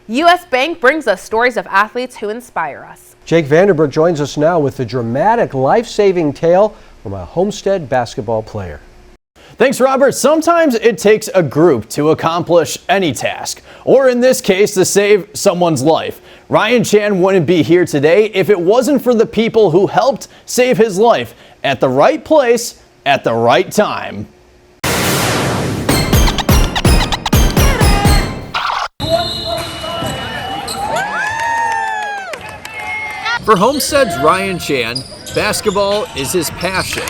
U.S. Bank brings us stories of athletes who inspire us. Jake Vanderburg joins us now with the dramatic, life-saving tale from a Homestead basketball player. Thanks, Robert. Sometimes it takes a group to accomplish any task, or in this case, to save someone's life. Ryan Chian wouldn't be here today if it wasn't for the people who helped save his life at the right place at the right time. For Homestead's Ryan Chian, basketball is his passion.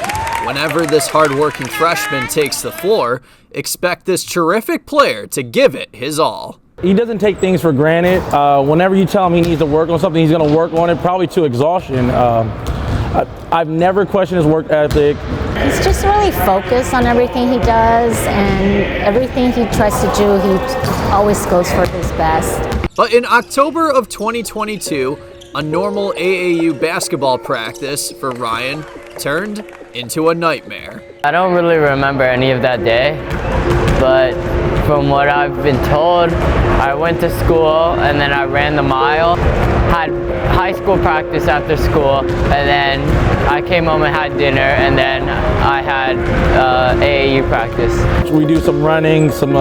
Whenever this hard-working freshman takes the floor, expect this terrific player to give it his all. He doesn't take things for granted. Whenever you tell him he needs to work on something, he's going to work on it, probably to exhaustion. I've never questioned his work ethic. He's just really focused on everything he does, and everything he tries to do, he always goes for his best. But in October of 2022, a normal AAU basketball practice for Ryan turned into a nightmare. I don't really remember any of that day, but from what I've been told, I went to school and then I ran the mile, had high school practice after school, and then I came home and had dinner, and then I had AAU practice. We do some running, some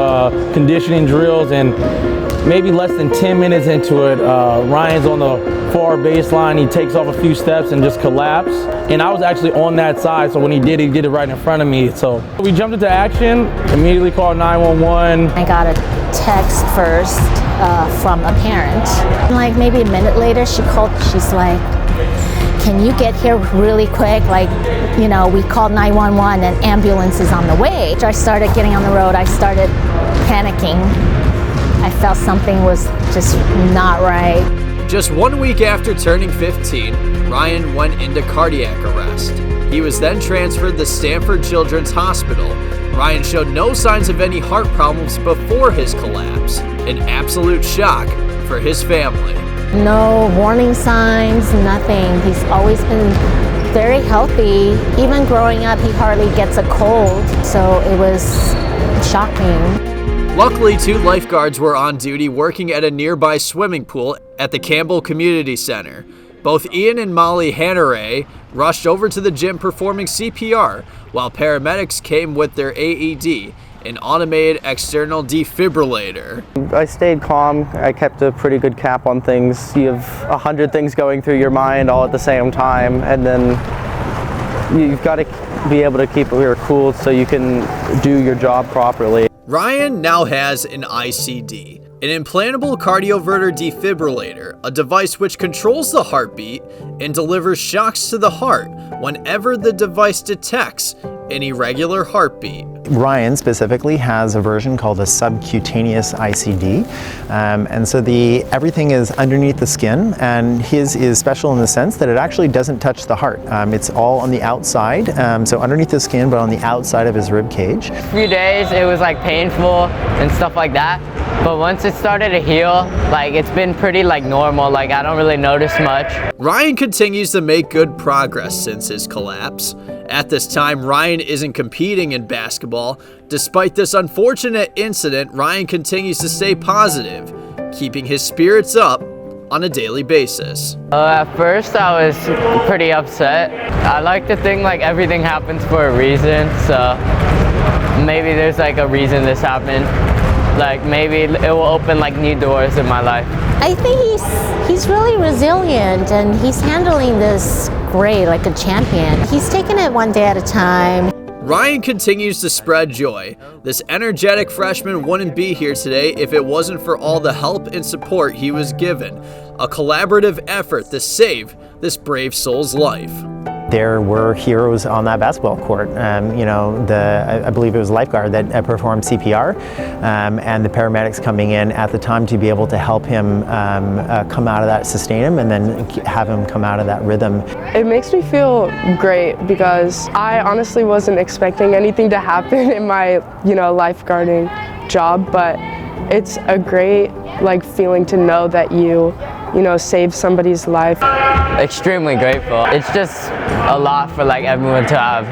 conditioning drills, and maybe less than 10 minutes into it, Ryan's on the far baseline. He takes off a few steps and just collapsed. And I was actually on that side, so when he did it right in front of me. So we jumped into action, immediately called 911. I got a text first from a parent. Like maybe a minute later, she called. She's like, "Can you get here really quick? Like, you know, we called 911 and ambulance is on the way." I started getting on the road. I started panicking. I felt something was just not right. Just 1 week after turning 15, Ryan went into cardiac arrest. He was then transferred to Stanford Children's Hospital. Ryan showed no signs of any heart problems before his collapse, an absolute shock for his family. No warning signs, nothing. He's always been very healthy. Even growing up, he hardly gets a cold, so it was shocking. Luckily, 2 lifeguards were on duty working at a nearby swimming pool at the Campbell Community Center. Both Ian and Molly Hanneray rushed over to the gym performing CPR, while paramedics came with their AED, an automated external defibrillator. I stayed calm. I kept a pretty good cap on things. You have 100 things going through your mind all at the same time, and then you've got to be able to keep your cool so you can do your job properly. Ryan now has an ICD, an implantable cardioverter defibrillator, a device which controls the heartbeat and delivers shocks to the heart whenever the device detects an irregular heartbeat. Ryan specifically has a version called a subcutaneous ICD, and so everything is underneath the skin, and his is special in the sense that it actually doesn't touch the heart. It's all on the outside, so underneath the skin, but on the outside of his rib cage. A few days it was like painful and stuff like that, but once it started to heal, like it's been pretty like normal, like I don't really notice much. Ryan continues to make good progress since his collapse. At this time, Ryan isn't competing in basketball. Despite this unfortunate incident, Ryan continues to stay positive, keeping his spirits up on a daily basis. At first I was pretty upset. I like to think like everything happens for a reason, so maybe there's like a reason this happened. Like maybe it will open like new doors in my life. I think he's really resilient, and he's handling this great, like a champion. He's taking it one day at a time. Ryan continues to spread joy. This energetic freshman wouldn't be here today if it wasn't for all the help and support he was given. A collaborative effort to save this brave soul's life. There were heroes on that basketball court. I believe it was a lifeguard that performed CPR, and the paramedics coming in at the time to be able to help him come out of that, sustain him, and then have him come out of that rhythm. It makes me feel great because I honestly wasn't expecting anything to happen in my, lifeguarding job, but it's a great feeling to know that you saved somebody's life. Extremely grateful. It's just a lot for everyone to have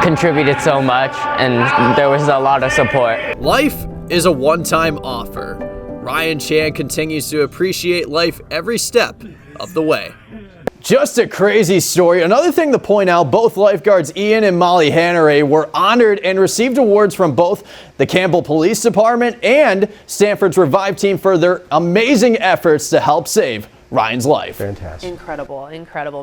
contributed so much, and there was a lot of support. Life is a one-time offer. Ryan Chian continues to appreciate life every step of the way. Just a crazy story. Another thing to point out, both lifeguards Ian and Molly Hanneray were honored and received awards from both the Campbell Police Department and Stanford's Revive team for their amazing efforts to help save Ryan's life. Fantastic. Incredible, incredible.